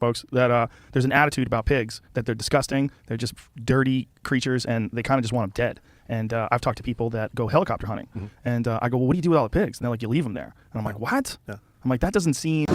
folks, that there's an attitude about pigs that they're disgusting, they're just dirty creatures, and they kind of just want them dead. And I've talked to people that go helicopter hunting, and I go, well, what do you do with all the pigs? And they're like, you leave them there. And I'm like, what? Yeah. I'm like, that doesn't seem...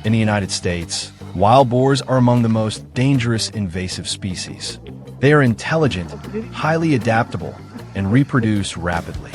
In the United States, wild boars are among the most dangerous invasive species. They are intelligent, highly adaptable, and reproduce rapidly.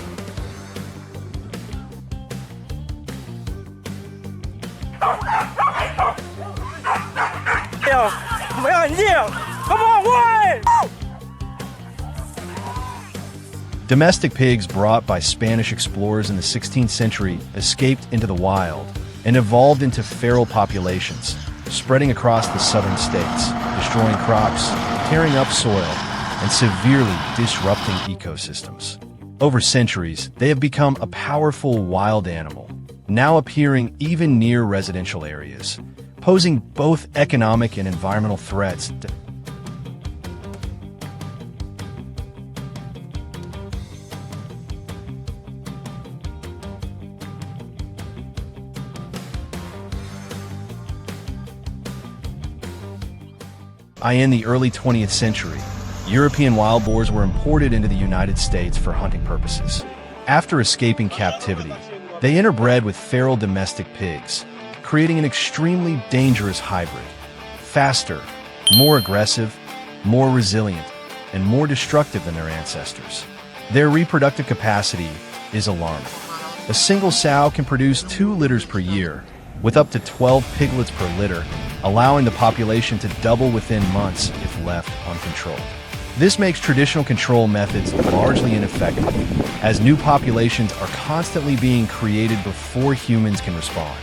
Domestic pigs brought by Spanish explorers in the 16th century escaped into the wild and evolved into feral populations, spreading across the southern states, destroying crops, tearing up soil, and severely disrupting ecosystems. Over centuries, they have become a powerful wild animal, now appearing even near residential areas, posing both economic and environmental threats. In the early 20th century, European wild boars were imported into the United States for hunting purposes. After escaping captivity, they interbred with feral domestic pigs, creating an extremely dangerous hybrid. Faster, more aggressive, more resilient, and more destructive than their ancestors. Their reproductive capacity is alarming. A single sow can produce 2 litters per year, with up to 12 piglets per litter, allowing the population to double within months if left uncontrolled. This makes traditional control methods largely ineffective, as new populations are constantly being created before humans can respond.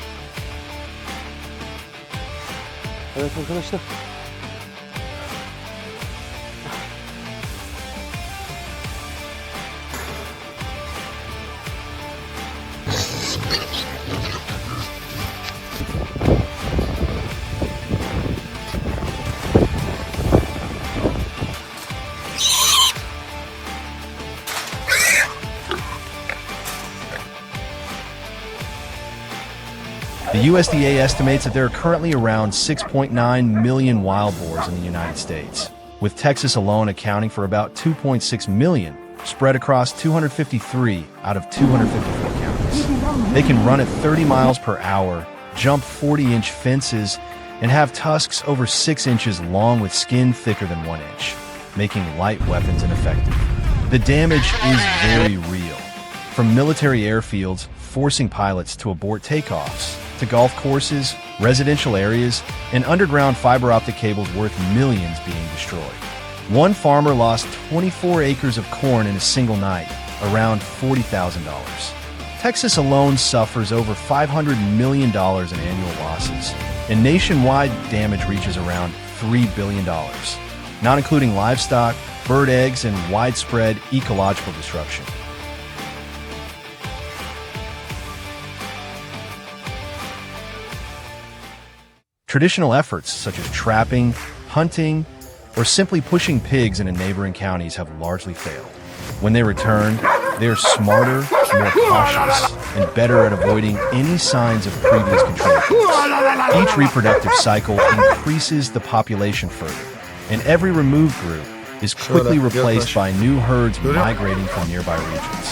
The USDA estimates that there are currently around 6.9 million wild boars in the United States, with Texas alone accounting for about 2.6 million, spread across 253 out of 254 counties. They can run at 30 miles per hour, jump 40-inch fences, and have tusks over 6 inches long with skin thicker than 1 inch, making light weapons ineffective. The damage is very real, from military airfields forcing pilots to abort takeoffs, to golf courses, residential areas, and underground fiber optic cables worth millions being destroyed. One farmer lost 24 acres of corn in a single night, around $40,000. Texas alone suffers over $500 million in annual losses, and nationwide damage reaches around $3 billion, not including livestock, bird eggs, and widespread ecological destruction. Traditional efforts such as trapping, hunting, or simply pushing pigs into neighboring counties have largely failed. When they return, they are smarter, more cautious, and better at avoiding any signs of previous control groups. Each reproductive cycle increases the population further, and every removed group is quickly replaced by new herds migrating from nearby regions.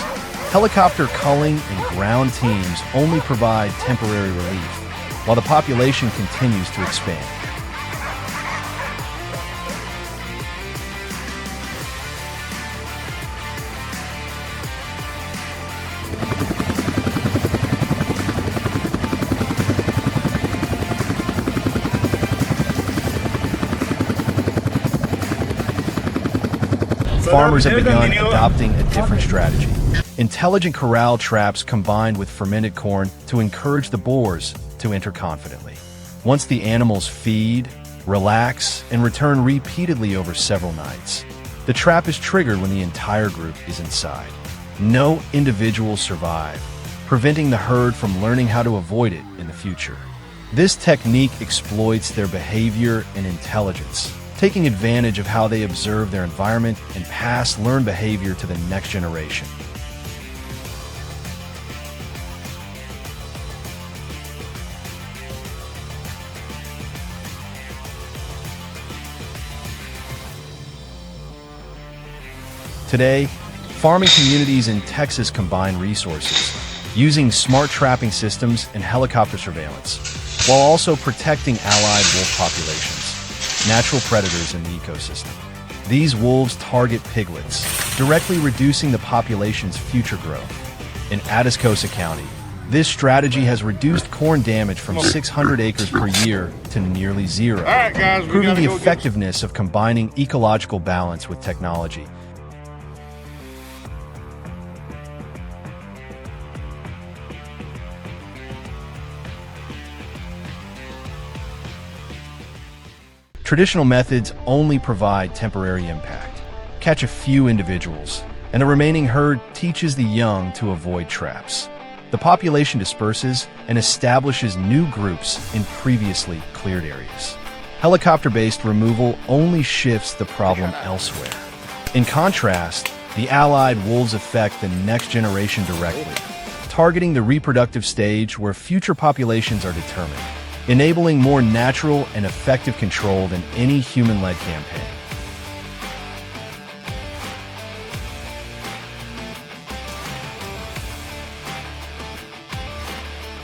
Helicopter culling and ground teams only provide temporary relief, while the population continues to expand. Farmers have begun adopting a different strategy. Intelligent corral traps combined with fermented corn to encourage the boars to enter confidently. Once the animals feed, relax, and return repeatedly over several nights. The trap is triggered when the entire group is inside. No individuals survive, preventing the herd from learning how to avoid it in the future. This technique exploits their behavior and intelligence, taking advantage of how they observe their environment and pass learned behavior to the next generation. Today, farming communities in Texas combine resources, using smart trapping systems and helicopter surveillance, while also protecting allied wolf populations, natural predators in the ecosystem. These wolves target piglets, directly reducing the population's future growth. In Atascosa County, this strategy has reduced corn damage from 600 acres per year to nearly zero, proving the effectiveness of combining ecological balance with technology. Traditional methods only provide temporary impact, catch a few individuals, and the remaining herd teaches the young to avoid traps. The population disperses and establishes new groups in previously cleared areas. Helicopter-based removal only shifts the problem elsewhere. In contrast, the allied wolves affect the next generation directly, targeting the reproductive stage where future populations are determined, enabling more natural and effective control than any human-led campaign.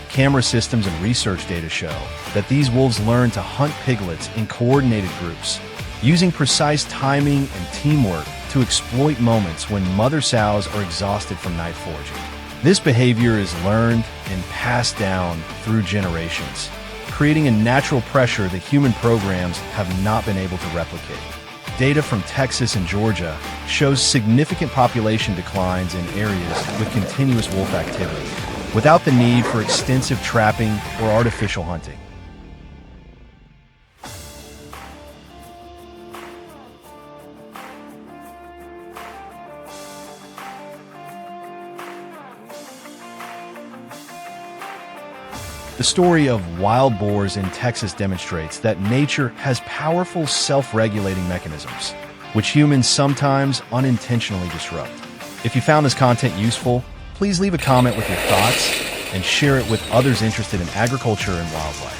Camera systems and research data show that these wolves learn to hunt piglets in coordinated groups, using precise timing and teamwork to exploit moments when mother sows are exhausted from night foraging. This behavior is learned and passed down through generations, creating a natural pressure that human programs have not been able to replicate. Data from Texas and Georgia shows significant population declines in areas with continuous wolf activity, without the need for extensive trapping or artificial hunting. The story of wild boars in Texas demonstrates that nature has powerful self-regulating mechanisms, which humans sometimes unintentionally disrupt. If you found this content useful, please leave a comment with your thoughts and share it with others interested in agriculture and wildlife.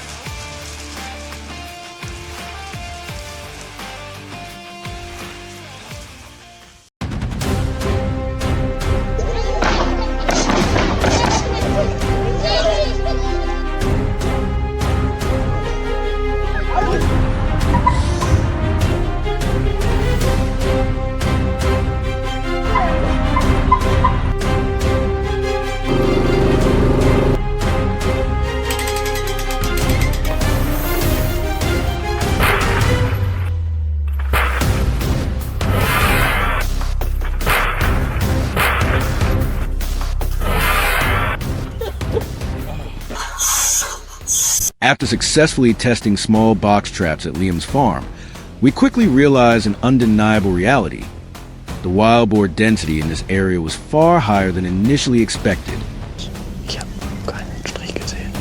After successfully testing small box traps at Liam's farm, we quickly realized an undeniable reality. The wild boar density in this area was far higher than initially expected. Ich habe keinen Strich gesehen.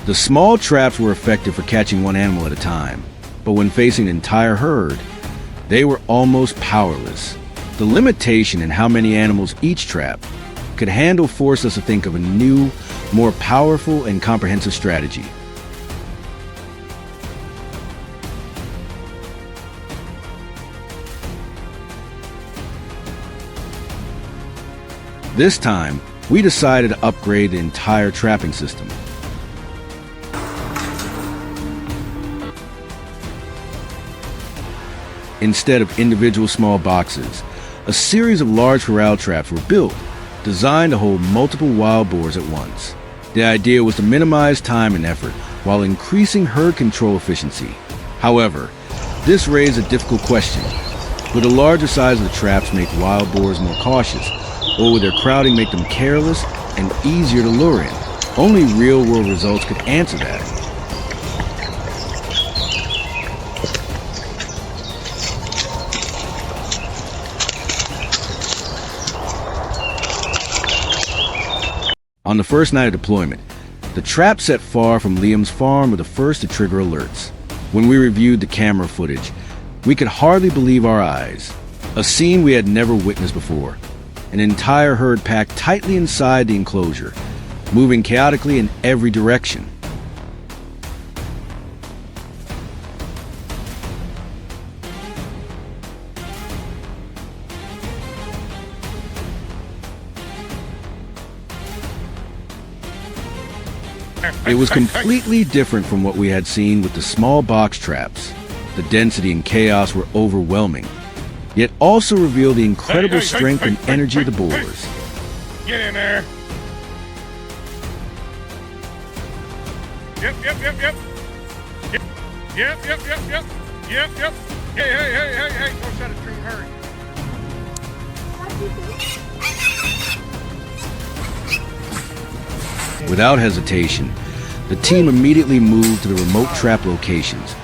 The small traps were effective for catching one animal at a time, but when facing an entire herd, they were almost powerless. The limitation in how many animals each trap could handle forced us to think of a new, more powerful and comprehensive strategy. This time, we decided to upgrade the entire trapping system. Instead of individual small boxes, a series of large corral traps were built, designed to hold multiple wild boars at once. The idea was to minimize time and effort while increasing herd control efficiency. However, this raised a difficult question. Would the larger size of the traps make wild boars more cautious, or would their crowding make them careless and easier to lure in? Only real-world results could answer that. On the first night of deployment, the trap set far from Liam's farm were the first to trigger alerts. When we reviewed the camera footage, we could hardly believe our eyes. A scene we had never witnessed before. An entire herd packed tightly inside the enclosure, moving chaotically in every direction. It was completely different from what we had seen with the small box traps. The density and chaos were overwhelming, yet also revealed the incredible strength and energy of the boars. Get in there. Yep. Yep. Hey. Don't shut it, Dream. Hurry. Without hesitation, the team immediately moved to the remote trap locations,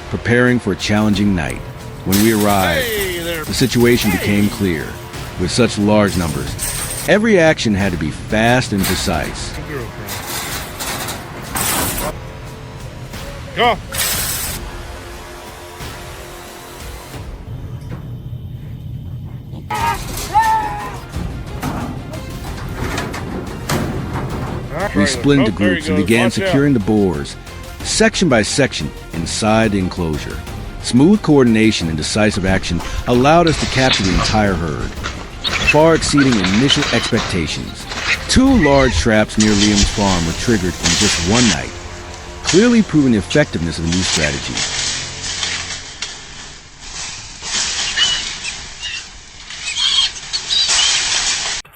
preparing for a challenging night. When we arrived, the situation became clear. With such large numbers, every action had to be fast and precise. Go. We split into groups and began securing the boars, section by section, inside the enclosure. Smooth coordination and decisive action allowed us to capture the entire herd, far exceeding initial expectations. 2 large traps near Liam's farm were triggered in just one night, clearly proving the effectiveness of the new strategy.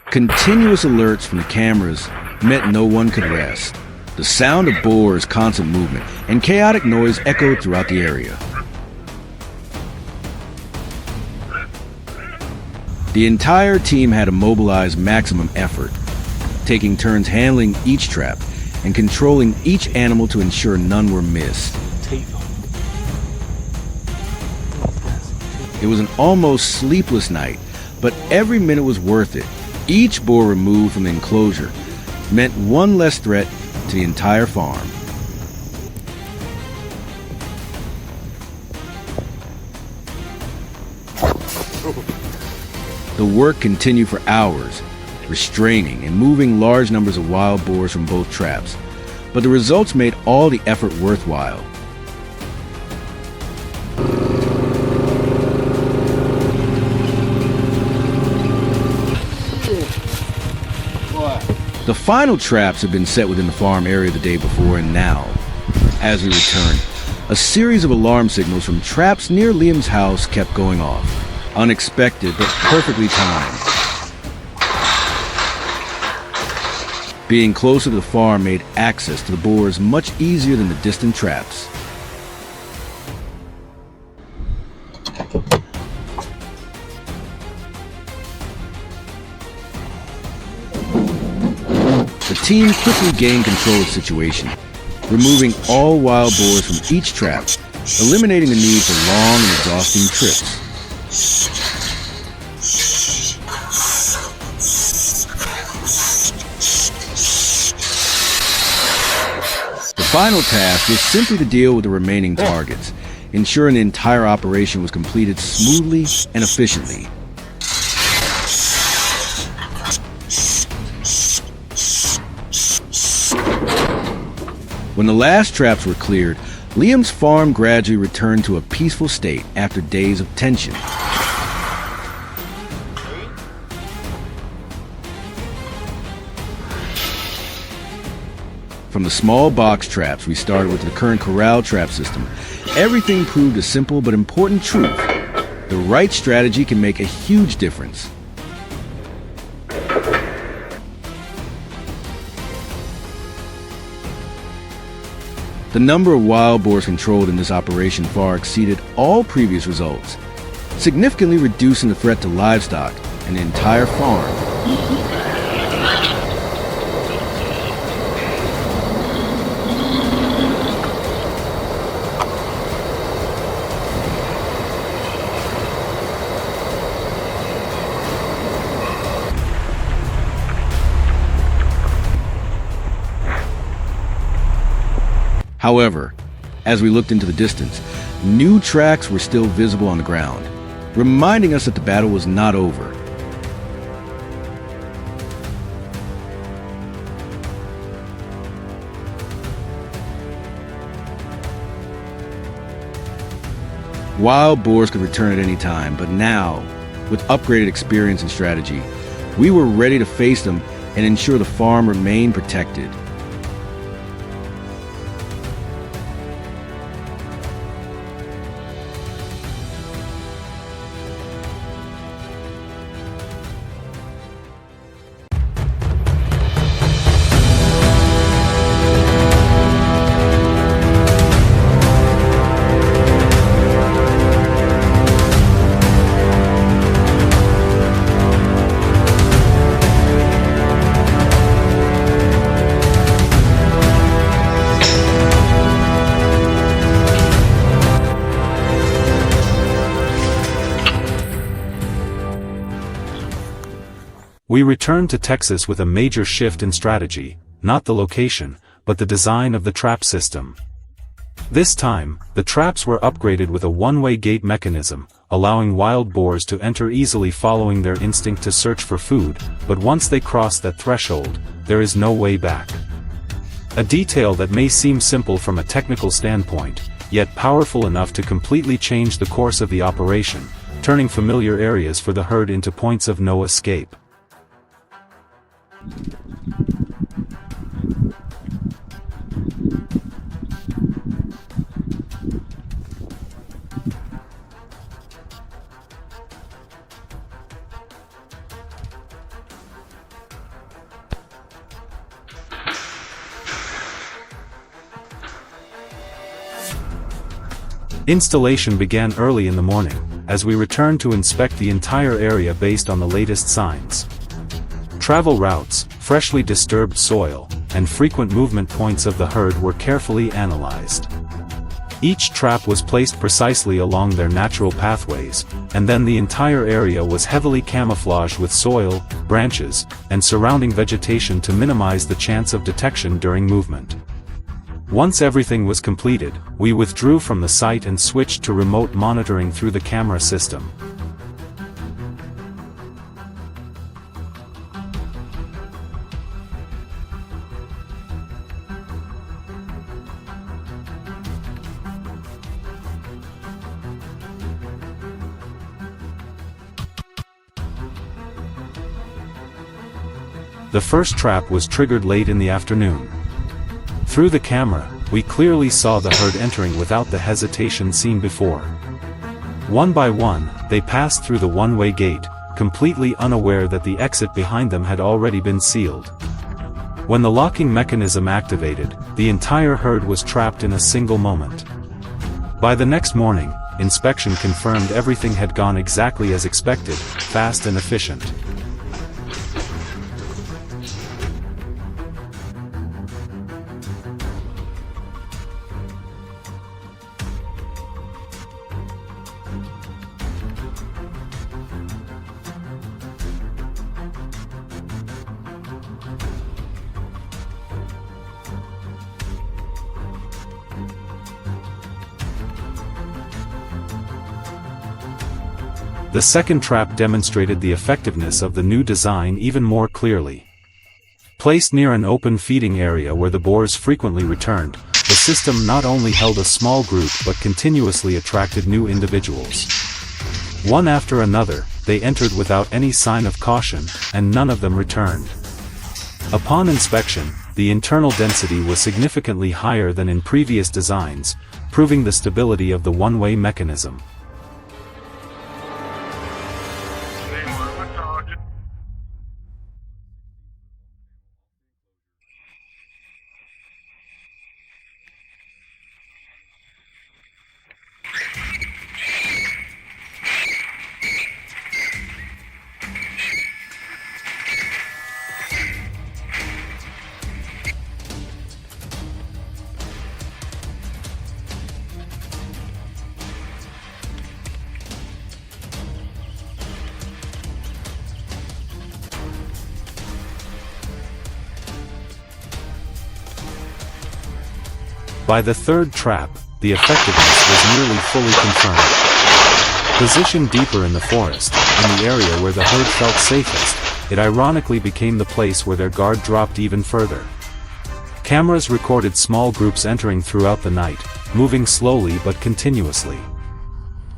Continuous alerts from the cameras meant no one could rest. The sound of boars' constant movement and chaotic noise echoed throughout the area. The entire team had to mobilize maximum effort, taking turns handling each trap and controlling each animal to ensure none were missed. It was an almost sleepless night, but every minute was worth it. Each boar removed from the enclosure meant one less threat to the entire farm. The work continued for hours, restraining and moving large numbers of wild boars from both traps, but the results made all the effort worthwhile. The final traps had been set within the farm area the day before, and now, as we returned, a series of alarm signals from traps near Liam's house kept going off. Unexpected, but perfectly timed. Being closer to the farm made access to the boars much easier than the distant traps. The team quickly gained control of the situation, removing all wild boars from each trap, eliminating the need for long and exhausting trips. The final task was simply to deal with the remaining targets, ensuring the entire operation was completed smoothly and efficiently. When the last traps were cleared, Liam's farm gradually returned to a peaceful state after days of tension. From the small box traps we started with the current corral trap system, everything proved a simple but important truth. The right strategy can make a huge difference. The number of wild boars controlled in this operation far exceeded all previous results, significantly reducing the threat to livestock and the entire farm. However, as we looked into the distance, new tracks were still visible on the ground, reminding us that the battle was not over. Wild boars could return at any time, but now, with upgraded experience and strategy, we were ready to face them and ensure the farm remained protected. We returned to Texas with a major shift in strategy, not the location, but the design of the trap system. This time, the traps were upgraded with a one-way gate mechanism, allowing wild boars to enter easily following their instinct to search for food, but once they cross that threshold, there is no way back. A detail that may seem simple from a technical standpoint, yet powerful enough to completely change the course of the operation, turning familiar areas for the herd into points of no escape. Installation began early in the morning, as we returned to inspect the entire area based on the latest signs. Travel routes, freshly disturbed soil, and frequent movement points of the herd were carefully analyzed. Each trap was placed precisely along their natural pathways, and then the entire area was heavily camouflaged with soil, branches, and surrounding vegetation to minimize the chance of detection during movement. Once everything was completed, we withdrew from the site and switched to remote monitoring through the camera system. The first trap was triggered late in the afternoon. Through the camera, we clearly saw the herd entering without the hesitation seen before. One by one, they passed through the one-way gate, completely unaware that the exit behind them had already been sealed. When the locking mechanism activated, the entire herd was trapped in a single moment. By the next morning, inspection confirmed everything had gone exactly as expected, fast and efficient. The second trap demonstrated the effectiveness of the new design even more clearly. Placed near an open feeding area where the boars frequently returned, the system not only held a small group but continuously attracted new individuals. One after another, they entered without any sign of caution, and none of them returned. Upon inspection, the internal density was significantly higher than in previous designs, proving the stability of the one-way mechanism. By the third trap, the effectiveness was nearly fully confirmed. Positioned deeper in the forest, in the area where the herd felt safest, it ironically became the place where their guard dropped even further. Cameras recorded small groups entering throughout the night, moving slowly but continuously.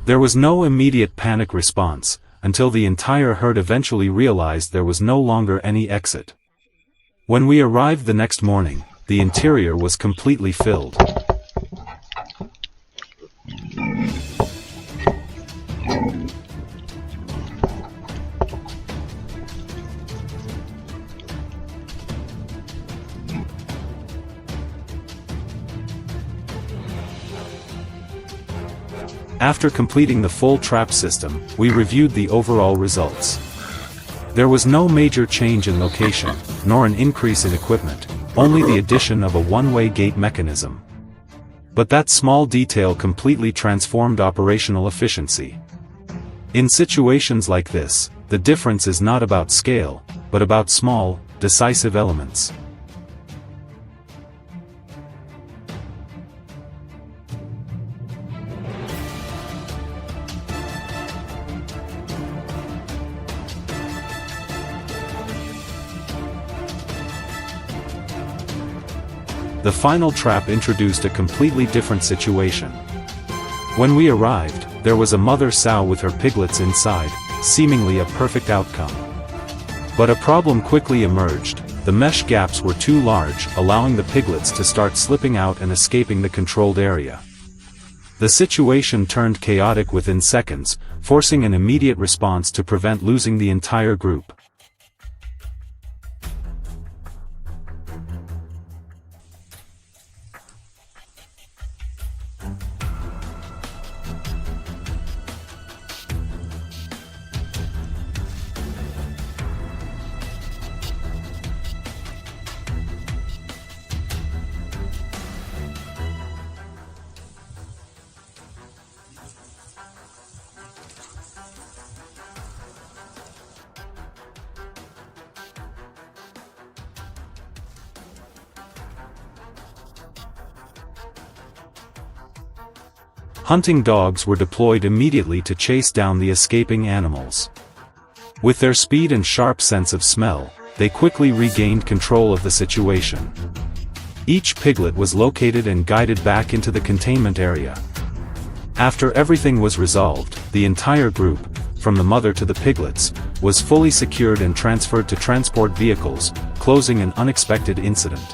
There was no immediate panic response, until the entire herd eventually realized there was no longer any exit. When we arrived the next morning, the interior was completely filled. After completing the full trap system, we reviewed the overall results. There was no major change in location, nor an increase in equipment, only the addition of a one-way gate mechanism. But that small detail completely transformed operational efficiency. In situations like this, the difference is not about scale, but about small, decisive elements. The final trap introduced a completely different situation. When we arrived, there was a mother sow with her piglets inside, seemingly a perfect outcome. But a problem quickly emerged. The mesh gaps were too large, allowing the piglets to start slipping out and escaping the controlled area. The situation turned chaotic within seconds, forcing an immediate response to prevent losing the entire group. Hunting dogs were deployed immediately to chase down the escaping animals. With their speed and sharp sense of smell, they quickly regained control of the situation. Each piglet was located and guided back into the containment area. After everything was resolved, the entire group, from the mother to the piglets, was fully secured and transferred to transport vehicles, closing an unexpected incident.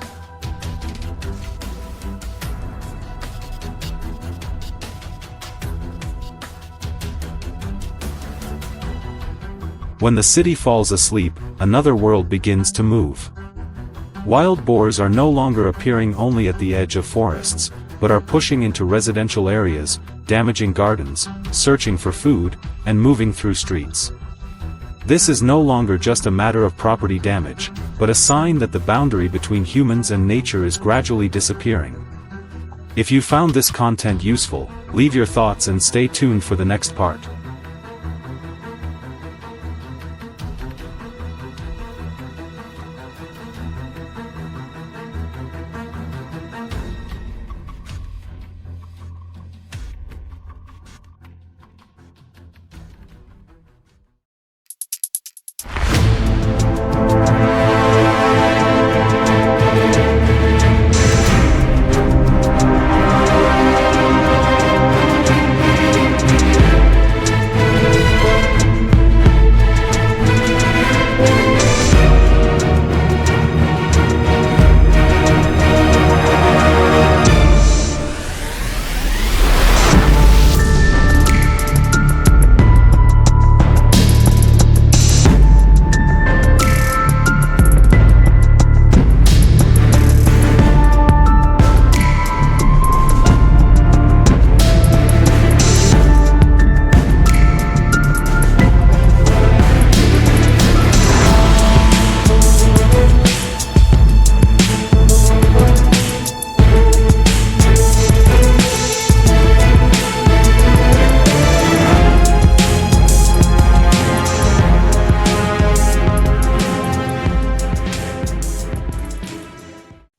When the city falls asleep, another world begins to move. Wild boars are no longer appearing only at the edge of forests, but are pushing into residential areas, damaging gardens, searching for food, and moving through streets. This is no longer just a matter of property damage, but a sign that the boundary between humans and nature is gradually disappearing. If you found this content useful, leave your thoughts and stay tuned for the next part.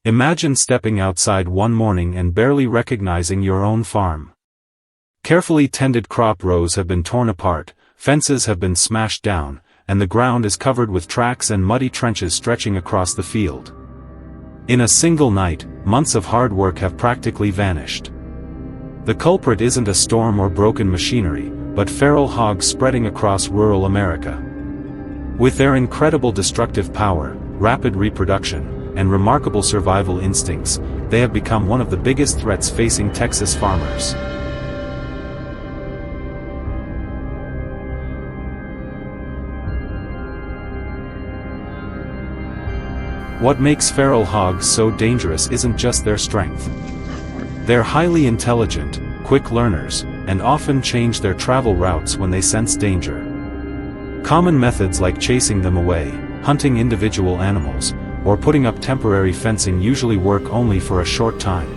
Imagine stepping outside one morning and barely recognizing your own farm. Carefully tended crop rows have been torn apart, fences have been smashed down, and the ground is covered with tracks and muddy trenches stretching across the field. In a single night, months of hard work have practically vanished. The culprit isn't a storm or broken machinery, but feral hogs spreading across rural America. With their incredible destructive power, rapid reproduction, and remarkable survival instincts, they have become one of the biggest threats facing Texas farmers. What makes feral hogs so dangerous isn't just their strength. They're highly intelligent, quick learners, and often change their travel routes when they sense danger. Common methods like chasing them away, hunting individual animals, or putting up temporary fencing usually work only for a short time.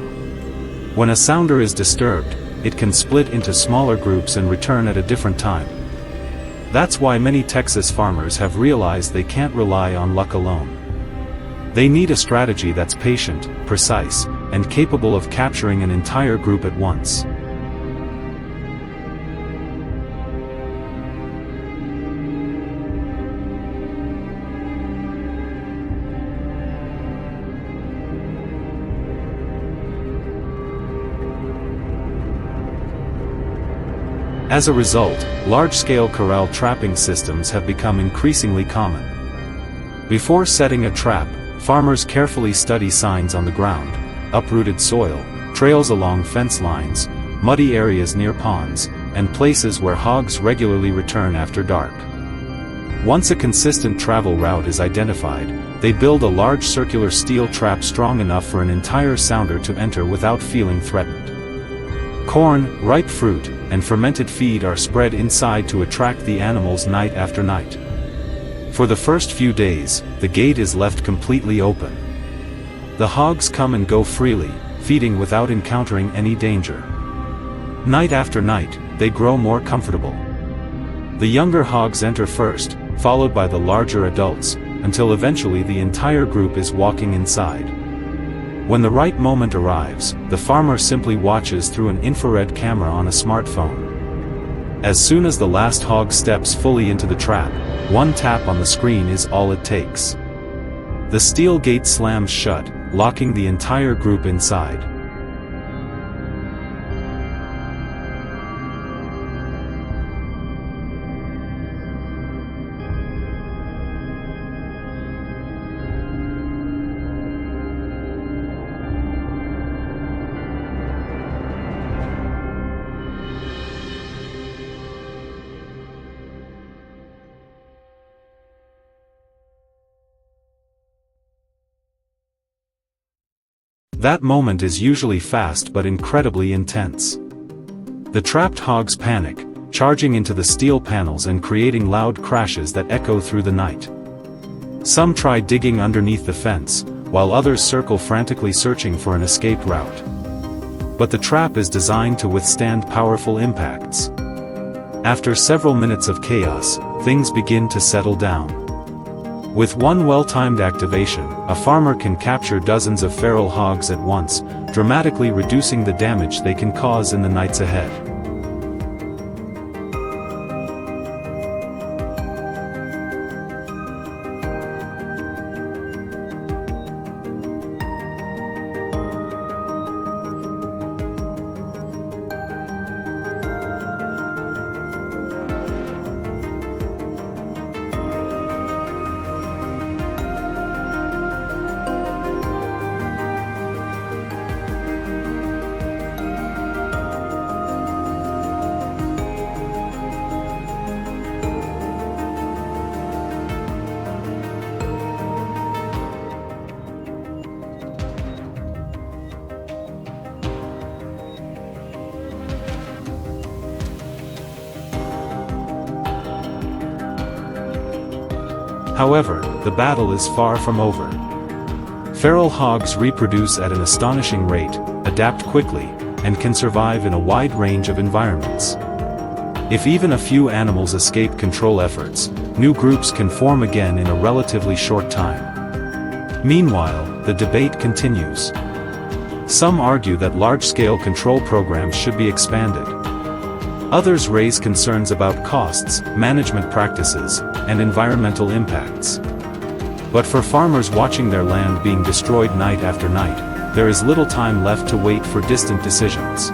When a sounder is disturbed, it can split into smaller groups and return at a different time. That's why many Texas farmers have realized they can't rely on luck alone. They need a strategy that's patient, precise, and capable of capturing an entire group at once. As a result, large-scale corral trapping systems have become increasingly common. Before setting a trap, farmers carefully study signs on the ground, uprooted soil, trails along fence lines, muddy areas near ponds, and places where hogs regularly return after dark. Once a consistent travel route is identified, they build a large circular steel trap strong enough for an entire sounder to enter without feeling threatened. Corn, ripe fruit, and fermented feed are spread inside to attract the animals night after night. For the first few days, the gate is left completely open. The hogs come and go freely, feeding without encountering any danger. Night after night, they grow more comfortable. The younger hogs enter first, followed by the larger adults, until eventually the entire group is walking inside. When the right moment arrives, the farmer simply watches through an infrared camera on a smartphone. As soon as the last hog steps fully into the trap, one tap on the screen is all it takes. The steel gate slams shut, locking the entire group inside. That moment is usually fast but incredibly intense. The trapped hogs panic, charging into the steel panels and creating loud crashes that echo through the night. Some try digging underneath the fence, while others circle frantically searching for an escape route. But the trap is designed to withstand powerful impacts. After several minutes of chaos, things begin to settle down. With one well-timed activation, a farmer can capture dozens of feral hogs at once, dramatically reducing the damage they can cause in the nights ahead. However, the battle is far from over. Feral hogs reproduce at an astonishing rate, adapt quickly, and can survive in a wide range of environments. If even a few animals escape control efforts, new groups can form again in a relatively short time. Meanwhile, the debate continues. Some argue that large-scale control programs should be expanded. Others raise concerns about costs, management practices, and environmental impacts. But for farmers watching their land being destroyed night after night, there is little time left to wait for distant decisions.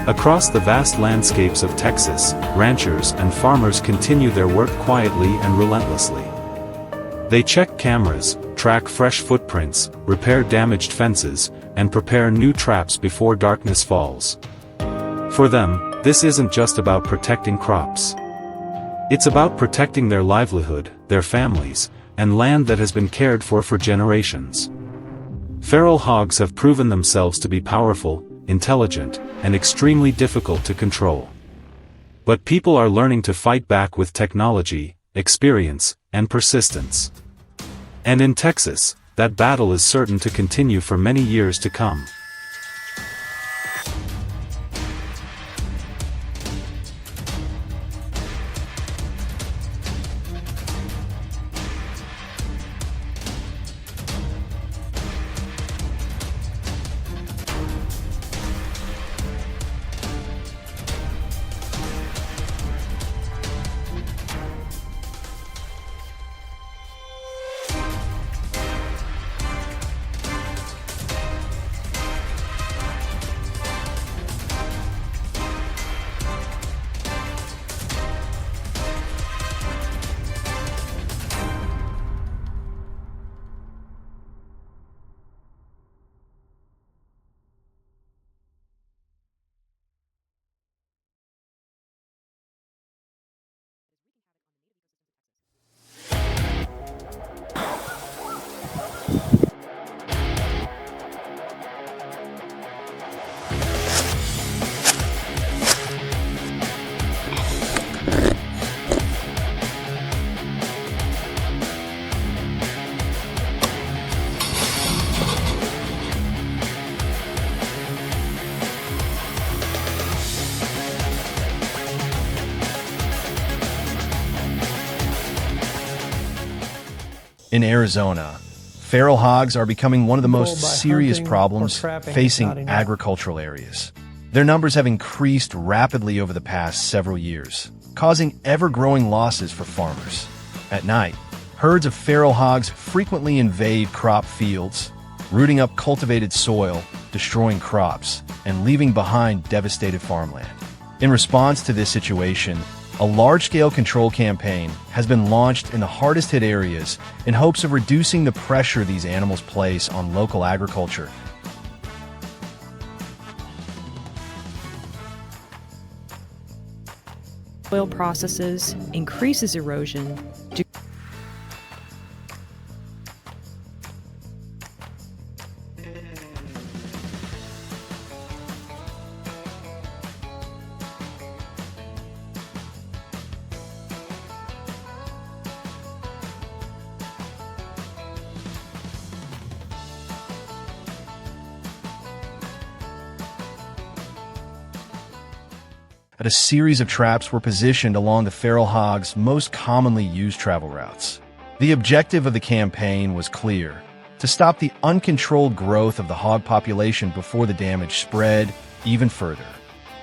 Across the vast landscapes of Texas, ranchers and farmers continue their work quietly and relentlessly. They check cameras, track fresh footprints, repair damaged fences, and prepare new traps before darkness falls. For them, this isn't just about protecting crops. It's about protecting their livelihood, their families, and land that has been cared for generations. Feral hogs have proven themselves to be powerful, intelligent, and extremely difficult to control. But people are learning to fight back with technology, experience, and persistence. And in Texas, that battle is certain to continue for many years to come. In Arizona, feral hogs are becoming one of the most serious problems facing agricultural areas. Their numbers have increased rapidly over the past several years, causing ever-growing losses for farmers. At night, herds of feral hogs frequently invade crop fields, rooting up cultivated soil, destroying crops, and leaving behind devastated farmland. In response to this situation, a large-scale control campaign has been launched in the hardest-hit areas in hopes of reducing the pressure these animals place on local agriculture. Soil processes, increases erosion. A series of traps were positioned along the feral hog's most commonly used travel routes. The objective of the campaign was clear: to stop the uncontrolled growth of the hog population before the damage spread even further.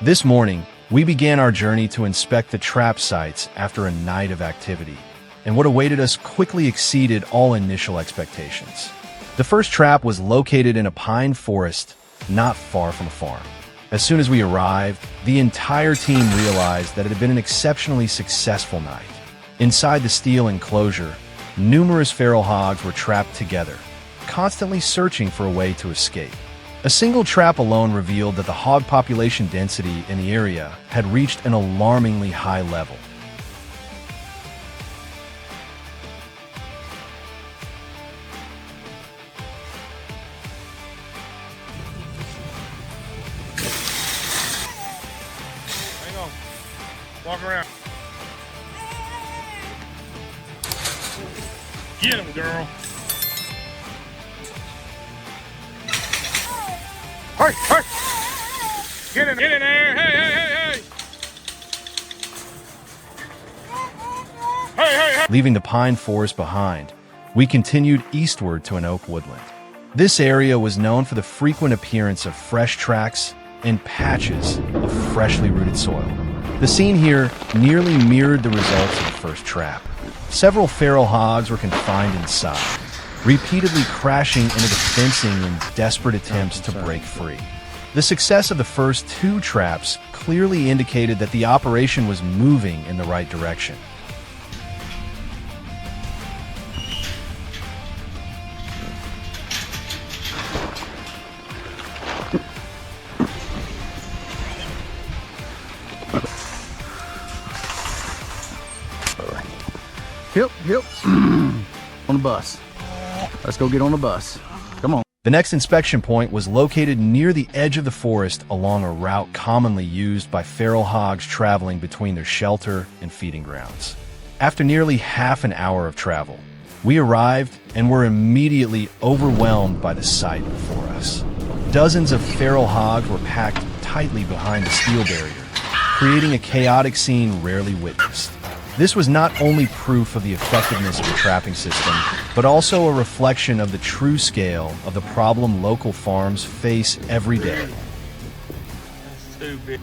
This morning, we began our journey to inspect the trap sites after a night of activity, and what awaited us quickly exceeded all initial expectations. The first trap was located in a pine forest not far from a farm. As soon as we arrived, the entire team realized that it had been an exceptionally successful night. Inside the steel enclosure, numerous feral hogs were trapped together, constantly searching for a way to escape. A single trap alone revealed that the hog population density in the area had reached an alarmingly high level. ground. Get him, girl. Hey, hey. Get in there. Hey, hey, hey, hey. Hey, hey, hey. Leaving the pine forest behind, we continued eastward to an oak woodland. This area was known for the frequent appearance of fresh tracks and patches of freshly rooted soil. The scene here nearly mirrored the results of the first trap. Several feral hogs were confined inside, repeatedly crashing into the fencing in desperate attempts to break free. The success of the first 2 traps clearly indicated that the operation was moving in the right direction. Yep. On the bus. Let's go get on the bus. Come on. The next inspection point was located near the edge of the forest along a route commonly used by feral hogs traveling between their shelter and feeding grounds. After nearly half an hour of travel, we arrived and were immediately overwhelmed by the sight before us. Dozens of feral hogs were packed tightly behind the steel barrier, creating a chaotic scene rarely witnessed. This was not only proof of the effectiveness of the trapping system, but also a reflection of the true scale of the problem local farms face every day. Stupid.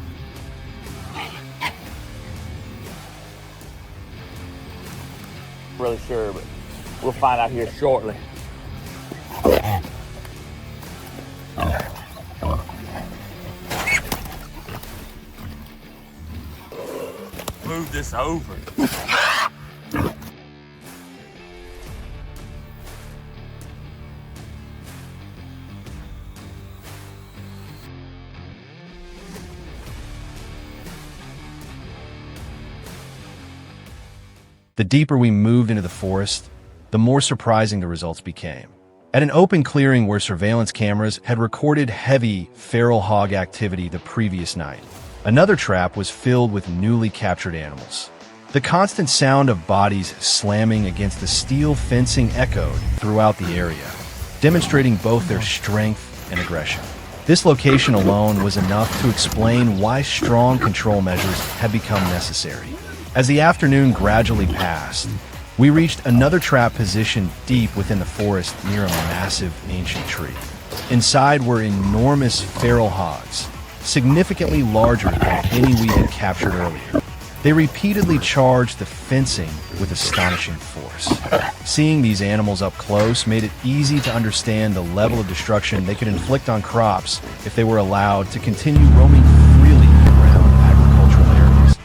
Really sure, but we'll find out here shortly. Move this over. The deeper we moved into the forest, the more surprising the results became. At an open clearing where surveillance cameras had recorded heavy feral hog activity the previous night, another trap was filled with newly captured animals. The constant sound of bodies slamming against the steel fencing echoed throughout the area, demonstrating both their strength and aggression. This location alone was enough to explain why strong control measures had become necessary. As the afternoon gradually passed, we reached another trap positioned deep within the forest near a massive ancient tree. Inside were enormous feral hogs, significantly larger than any we had captured earlier. They repeatedly charged the fencing with astonishing force. Seeing these animals up close made it easy to understand the level of destruction they could inflict on crops if they were allowed to continue roaming freely around agricultural areas.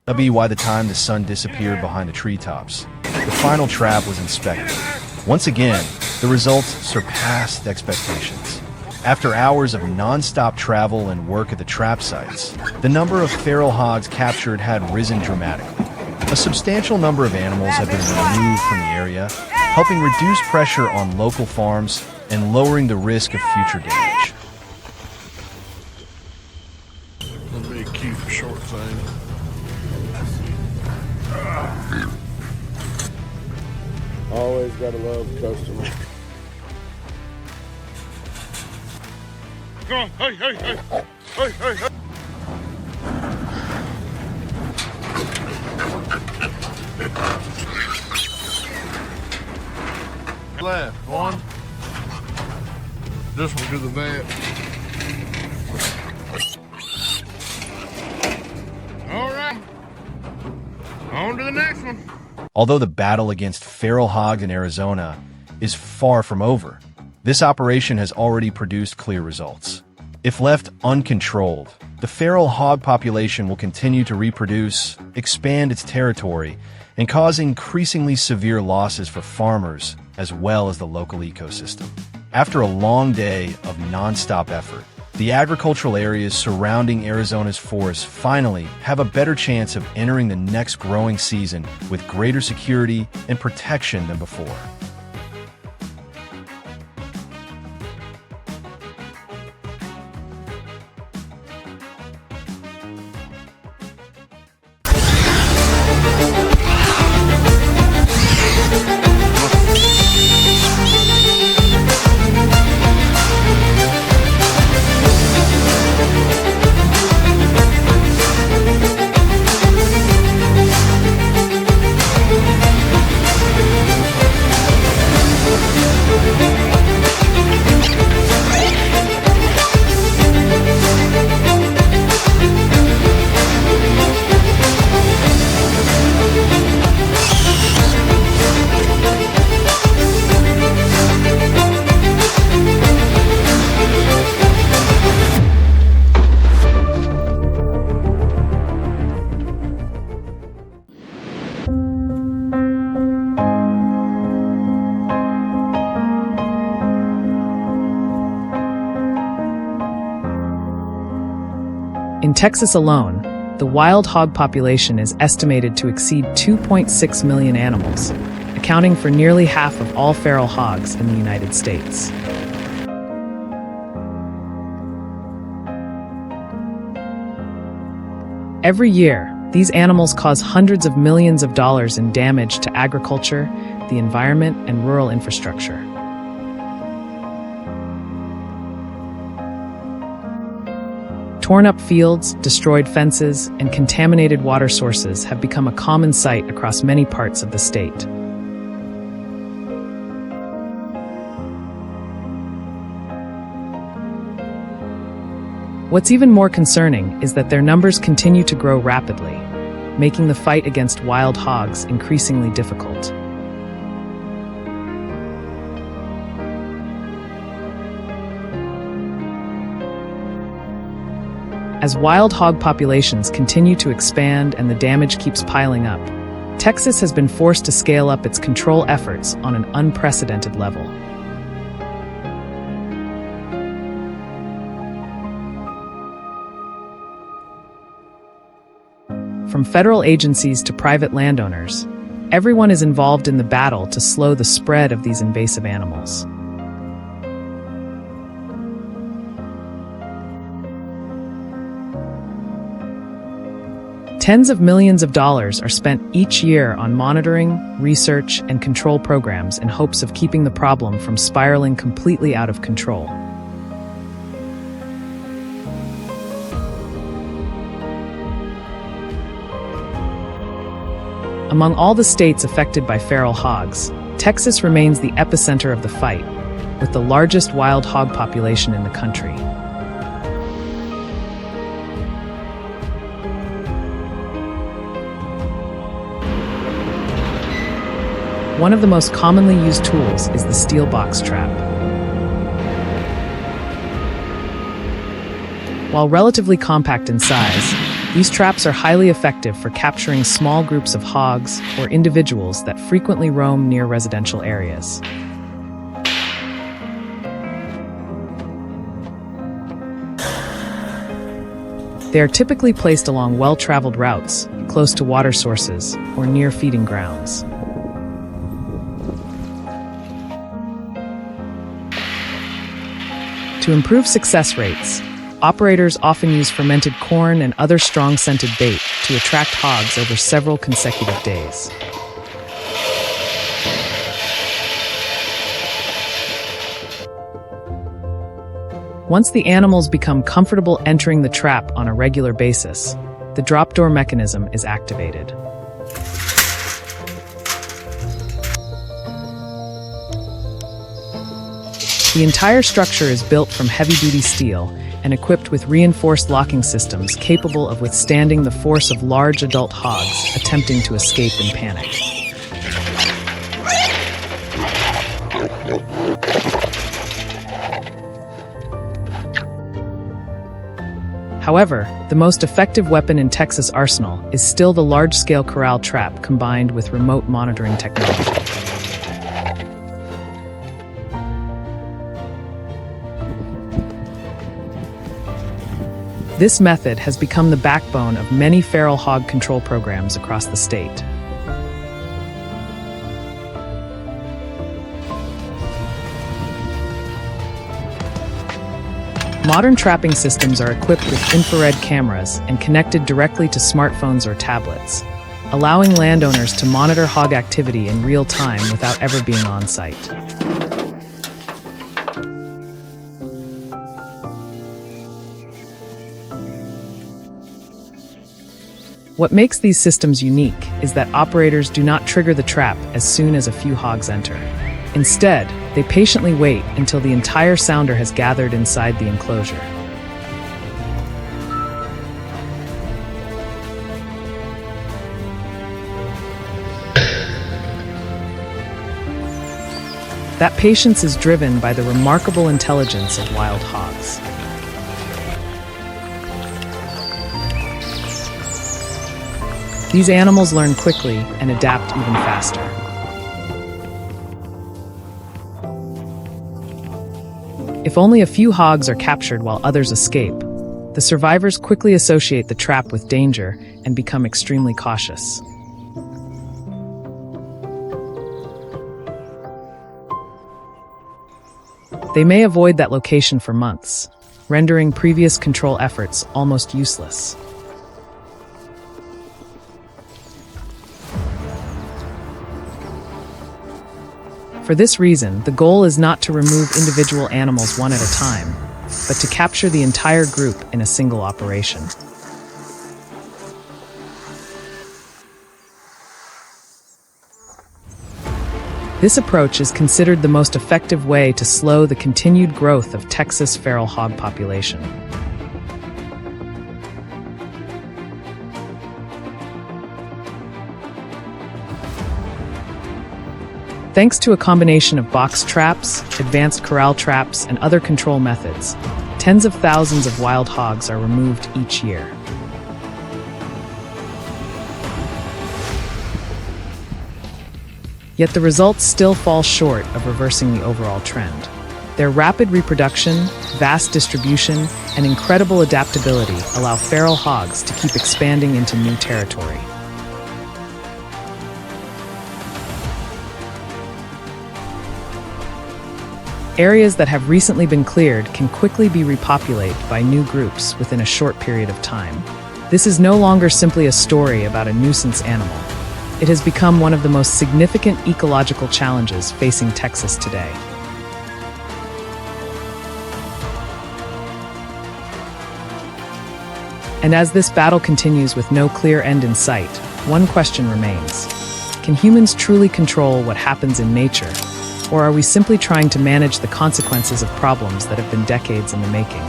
That'd be why the time the sun disappeared behind the treetops, the final trap was inspected. Once again, the results surpassed expectations. After hours of non-stop travel and work at the trap sites, the number of feral hogs captured had risen dramatically. A substantial number of animals have been removed from the area, helping reduce pressure on local farms and lowering the risk of future damage. That'll be a cute short thing. Always gotta love customers. Come on, hey, hey, hey, hey, hey, hey. Left, one. This one to the vet. All right, on to the next one. Although the battle against feral hogs in Arizona is far from over, this operation has already produced clear results. If left uncontrolled, the feral hog population will continue to reproduce, expand its territory, and cause increasingly severe losses for farmers as well as the local ecosystem. After a long day of non-stop effort, The agricultural areas surrounding Arizona's forests finally have a better chance of entering the next growing season with greater security and protection than before. In Texas alone, the wild hog population is estimated to exceed 2.6 million animals, accounting for nearly half of all feral hogs in the United States. Every year, these animals cause hundreds of millions of dollars in damage to agriculture, the environment, and rural infrastructure. Torn up fields, destroyed fences, and contaminated water sources have become a common sight across many parts of the state. What's even more concerning is that their numbers continue to grow rapidly, making the fight against wild hogs increasingly difficult. As wild hog populations continue to expand and the damage keeps piling up, Texas has been forced to scale up its control efforts on an unprecedented level. From federal agencies to private landowners, everyone is involved in the battle to slow the spread of these invasive animals. Tens of millions of dollars are spent each year on monitoring, research, and control programs in hopes of keeping the problem from spiraling completely out of control. Among all the states affected by feral hogs, Texas remains the epicenter of the fight, with the largest wild hog population in the country. One of the most commonly used tools is the steel box trap. While relatively compact in size, these traps are highly effective for capturing small groups of hogs or individuals that frequently roam near residential areas. They are typically placed along well-traveled routes, close to water sources, or near feeding grounds. To improve success rates, operators often use fermented corn and other strong-scented bait to attract hogs over several consecutive days. Once the animals become comfortable entering the trap on a regular basis, the drop door mechanism is activated. The entire structure is built from heavy-duty steel and equipped with reinforced locking systems capable of withstanding the force of large adult hogs attempting to escape in panic. However, the most effective weapon in Texas' arsenal is still the large-scale corral trap combined with remote monitoring technology. This method has become the backbone of many feral hog control programs across the state. Modern trapping systems are equipped with infrared cameras and connected directly to smartphones or tablets, allowing landowners to monitor hog activity in real time without ever being on site. What makes these systems unique is that operators do not trigger the trap as soon as a few hogs enter. Instead, they patiently wait until the entire sounder has gathered inside the enclosure. That patience is driven by the remarkable intelligence of wild hogs. These animals learn quickly and adapt even faster. If only a few hogs are captured while others escape, the survivors quickly associate the trap with danger and become extremely cautious. They may avoid that location for months, rendering previous control efforts almost useless. For this reason, the goal is not to remove individual animals one at a time, but to capture the entire group in a single operation. This approach is considered the most effective way to slow the continued growth of Texas feral hog population. Thanks to a combination of box traps, advanced corral traps, and other control methods, tens of thousands of wild hogs are removed each year. Yet the results still fall short of reversing the overall trend. Their rapid reproduction, vast distribution, and incredible adaptability allow feral hogs to keep expanding into new territory. Areas that have recently been cleared can quickly be repopulated by new groups within a short period of time. This is no longer simply a story about a nuisance animal. It has become one of the most significant ecological challenges facing Texas today. And as this battle continues with no clear end in sight, one question remains. Can humans truly control what happens in nature? Or are we simply trying to manage the consequences of problems that have been decades in the making?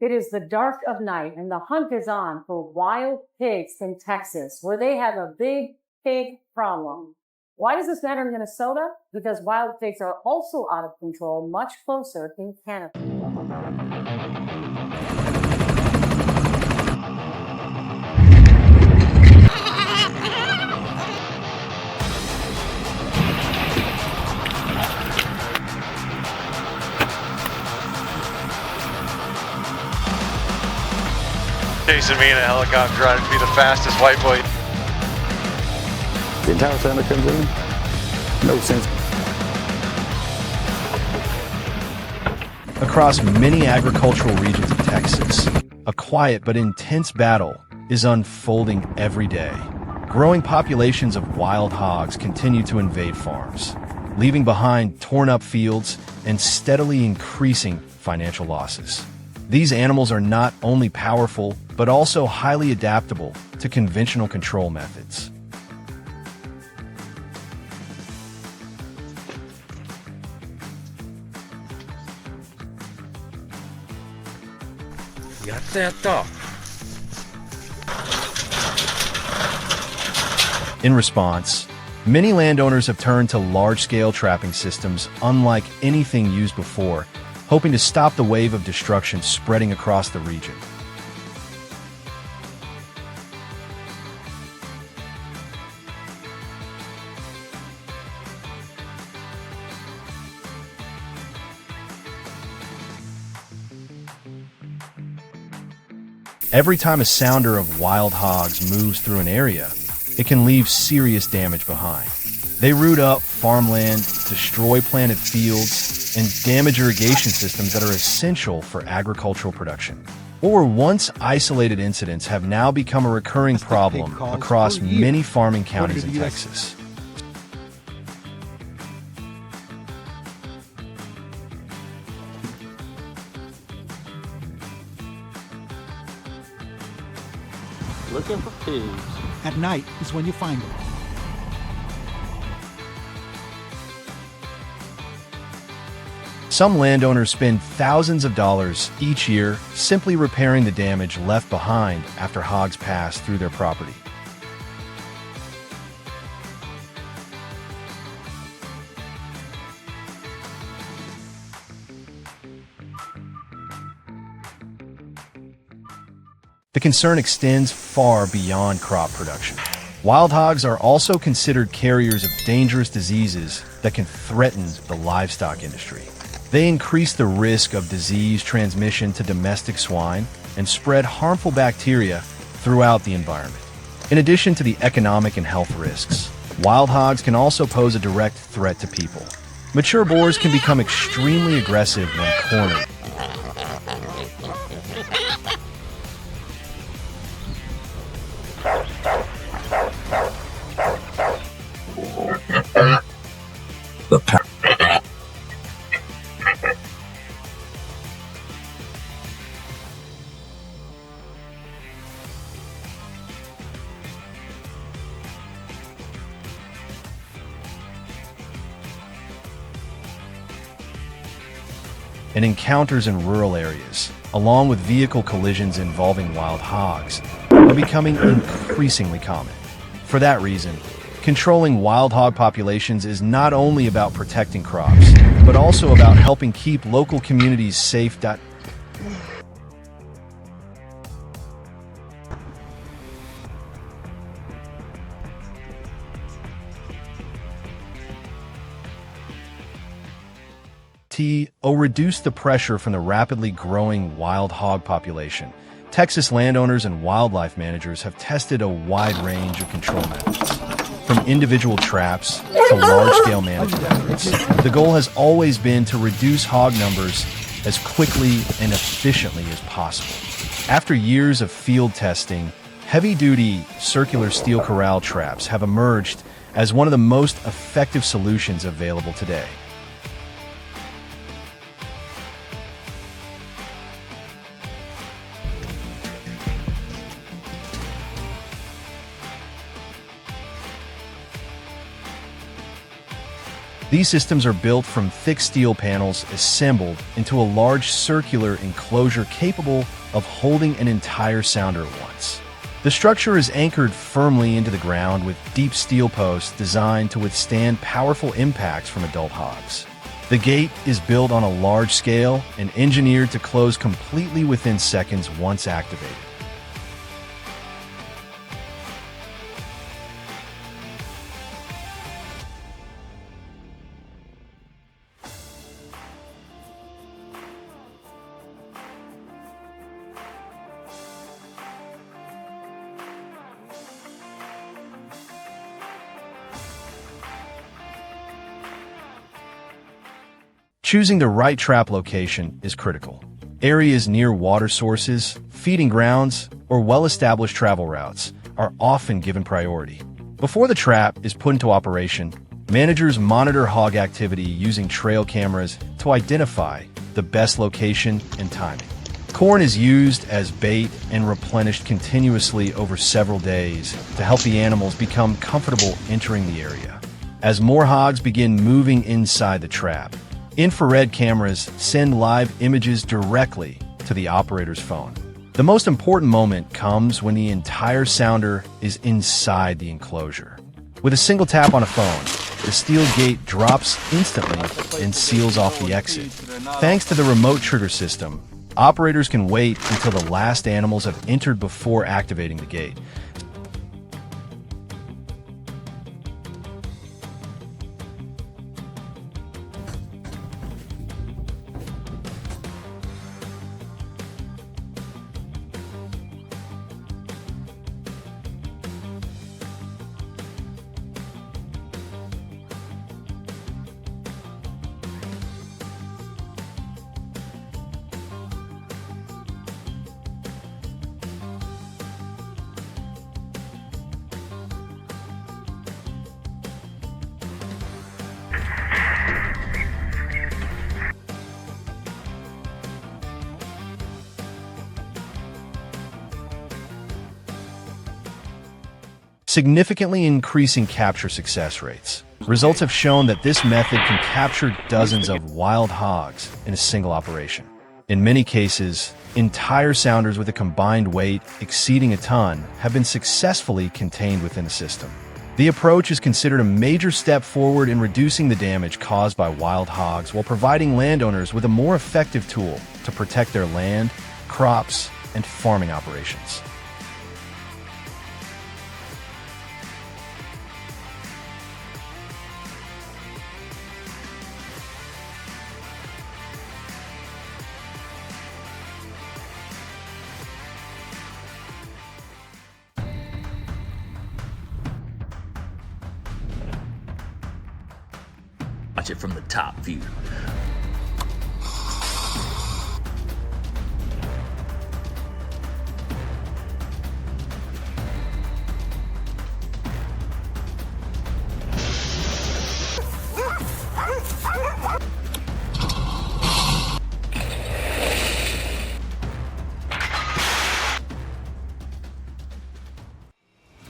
It is the dark of night and the hunt is on for wild pigs in Texas, where they have a big pig problem. Why does this matter in Minnesota? Because wild pigs are also out of control much closer in Canada. Chasing me in a helicopter, trying to be the fastest white boy. The entire family comes in. No sense. Across many agricultural regions of Texas, a quiet but intense battle is unfolding every day. Growing populations of wild hogs continue to invade farms, leaving behind torn-up fields and steadily increasing financial losses. These animals are not only powerful, but also highly adaptable to conventional control methods. In response, many landowners have turned to large-scale trapping systems unlike anything used before, hoping to stop the wave of destruction spreading across the region. Every time a sounder of wild hogs moves through an area, it can leave serious damage behind. They root up farmland, destroy planted fields, and damage irrigation systems that are essential for agricultural production. Or once isolated incidents have now become a recurring problem across many farming counties in Texas. Looking for pigs. At night is when you find them. Some landowners spend thousands of dollars each year simply repairing the damage left behind after hogs pass through their property. The concern extends far beyond crop production. Wild hogs are also considered carriers of dangerous diseases that can threaten the livestock industry. They increase the risk of disease transmission to domestic swine and spread harmful bacteria throughout the environment. In addition to the economic and health risks, wild hogs can also pose a direct threat to people. Mature boars can become extremely aggressive when cornered. And encounters in rural areas, along with vehicle collisions involving wild hogs, are becoming increasingly common. For that reason, controlling wild hog populations is not only about protecting crops, but also about helping keep local communities safe. Reduce the pressure from the rapidly growing wild hog population. Texas landowners and wildlife managers have tested a wide range of control methods, from individual traps to large-scale management efforts. The goal has always been to reduce hog numbers as quickly and efficiently as possible. After years of field testing, heavy-duty circular steel corral traps have emerged as one of the most effective solutions available today. These systems are built from thick steel panels assembled into a large circular enclosure capable of holding an entire sounder at once. The structure is anchored firmly into the ground with deep steel posts designed to withstand powerful impacts from adult hogs. The gate is built on a large scale and engineered to close completely within seconds once activated. Choosing the right trap location is critical. Areas near water sources, feeding grounds, or well-established travel routes are often given priority. Before the trap is put into operation, managers monitor hog activity using trail cameras to identify the best location and timing. Corn is used as bait and replenished continuously over several days to help the animals become comfortable entering the area. As more hogs begin moving inside the trap, infrared cameras send live images directly to the operator's phone. The most important moment comes when the entire sounder is inside the enclosure. With a single tap on a phone, the steel gate drops instantly and seals off the exit. Thanks to the remote trigger system, operators can wait until the last animals have entered before activating the gate. significantly increasing capture success rates. Results have shown that this method can capture dozens of wild hogs in a single operation. In many cases, entire sounders with a combined weight exceeding a ton have been successfully contained within the system. The approach is considered a major step forward in reducing the damage caused by wild hogs while providing landowners with a more effective tool to protect their land, crops, and farming operations. Watch it from the top view.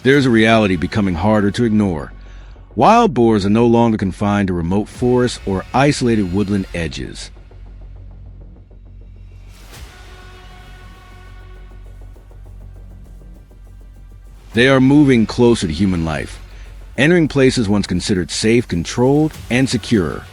There's a reality becoming harder to ignore. Wild boars are no longer confined to remote forests or isolated woodland edges. They are moving closer to human life, entering places once considered safe, controlled, and secure.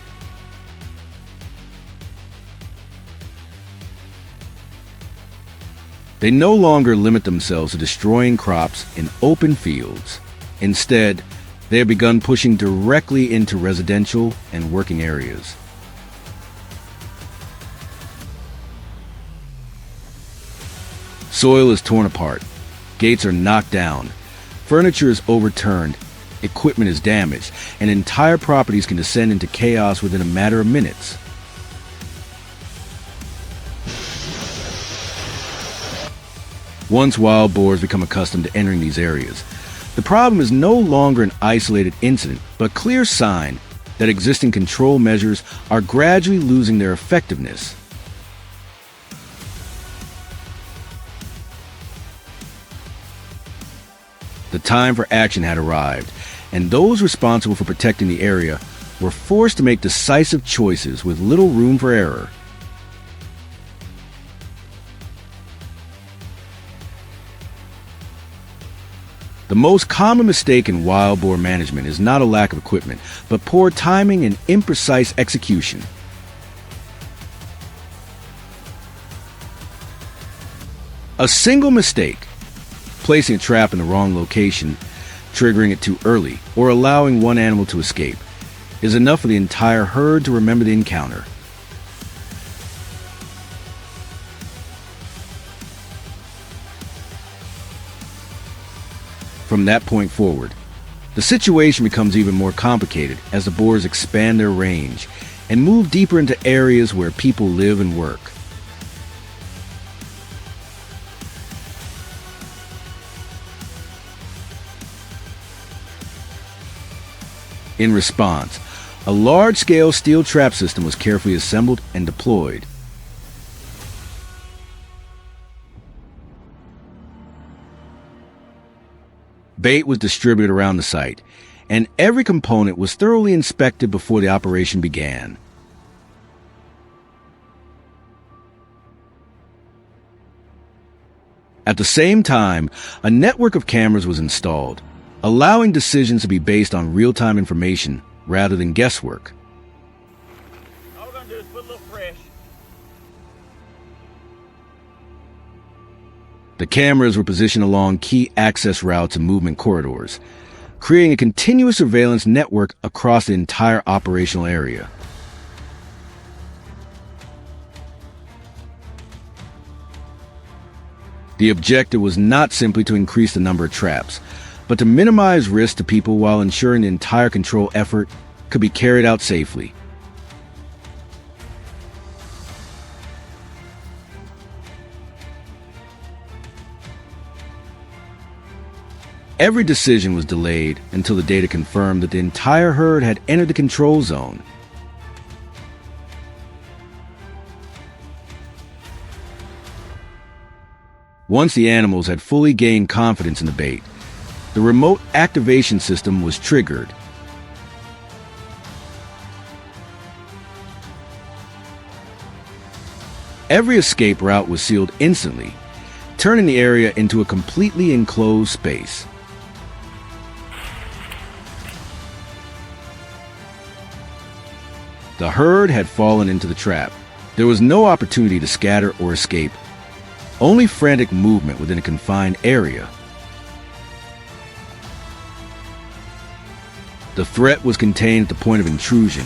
They no longer limit themselves to destroying crops in open fields. Instead, they have begun pushing directly into residential and working areas. Soil is torn apart, gates are knocked down, furniture is overturned, equipment is damaged, and entire properties can descend into chaos within a matter of minutes. Once wild boars become accustomed to entering these areas, the problem is no longer an isolated incident, but a clear sign that existing control measures are gradually losing their effectiveness. The time for action had arrived, and those responsible for protecting the area were forced to make decisive choices with little room for error. The most common mistake in wild boar management is not a lack of equipment, but poor timing and imprecise execution. A single mistake, placing a trap in the wrong location, triggering it too early, or allowing one animal to escape, is enough for the entire herd to remember the encounter. From that point forward, the situation becomes even more complicated as the boars expand their range and move deeper into areas where people live and work. In response, a large-scale steel trap system was carefully assembled and deployed. Bait was distributed around the site, and every component was thoroughly inspected before the operation began. At the same time, a network of cameras was installed, allowing decisions to be based on real-time information rather than guesswork. All we're going to do is put a little fresh. The cameras were positioned along key access routes and movement corridors, creating a continuous surveillance network across the entire operational area. The objective was not simply to increase the number of traps, but to minimize risk to people while ensuring the entire control effort could be carried out safely. Every decision was delayed until the data confirmed that the entire herd had entered the control zone. Once the animals had fully gained confidence in the bait, The remote activation system was triggered. Every escape route was sealed instantly, turning the area into a completely enclosed space. The herd had fallen into the trap. There was no opportunity to scatter or escape, only frantic movement within a confined area. The threat was contained at the point of intrusion,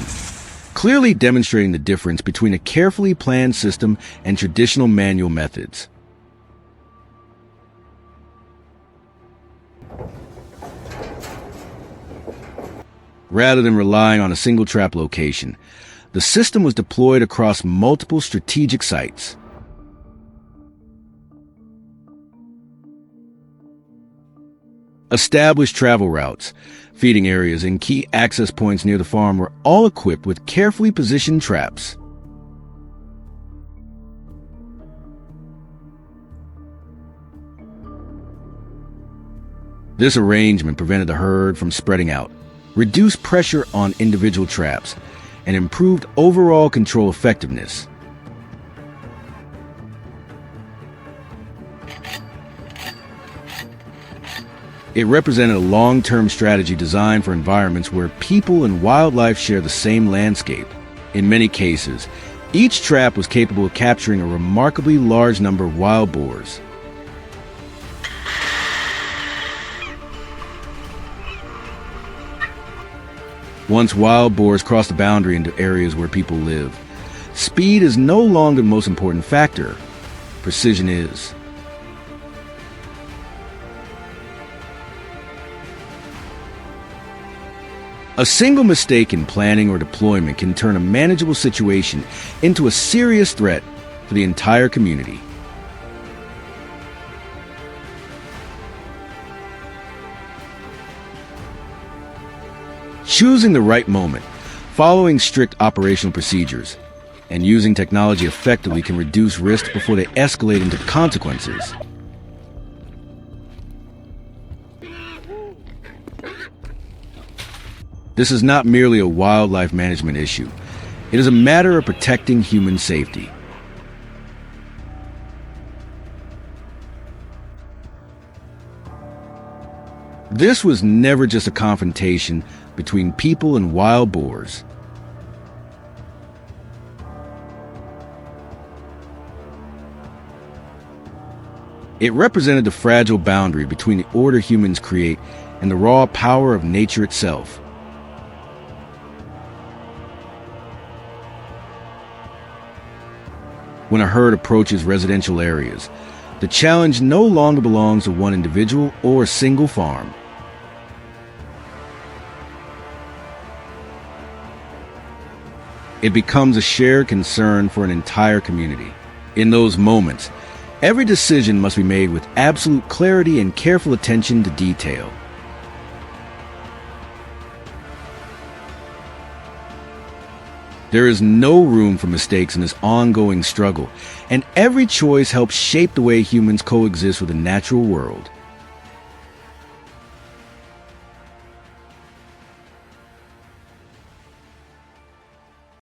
clearly demonstrating the difference between a carefully planned system and traditional manual methods. Rather than relying on a single trap location, the system was deployed across multiple strategic sites. Established travel routes, feeding areas, and key access points near the farm were all equipped with carefully positioned traps. This arrangement prevented the herd from spreading out, reduced pressure on individual traps, and improved overall control effectiveness. It represented a long-term strategy designed for environments where people and wildlife share the same landscape. In many cases, each trap was capable of capturing a remarkably large number of wild boars. Once wild boars cross the boundary into areas where people live, speed is no longer the most important factor. Precision is. A single mistake in planning or deployment can turn a manageable situation into a serious threat for the entire community. Choosing the right moment, following strict operational procedures, and using technology effectively can reduce risk before they escalate into consequences. This is not merely a wildlife management issue. It is a matter of protecting human safety. This was never just a confrontation between people and wild boars. It represented the fragile boundary between the order humans create and the raw power of nature itself. When a herd approaches residential areas, the challenge no longer belongs to one individual or a single farm. It becomes a shared concern for an entire community. In those moments, every decision must be made with absolute clarity and careful attention to detail. There is no room for mistakes in this ongoing struggle, and every choice helps shape the way humans coexist with the natural world.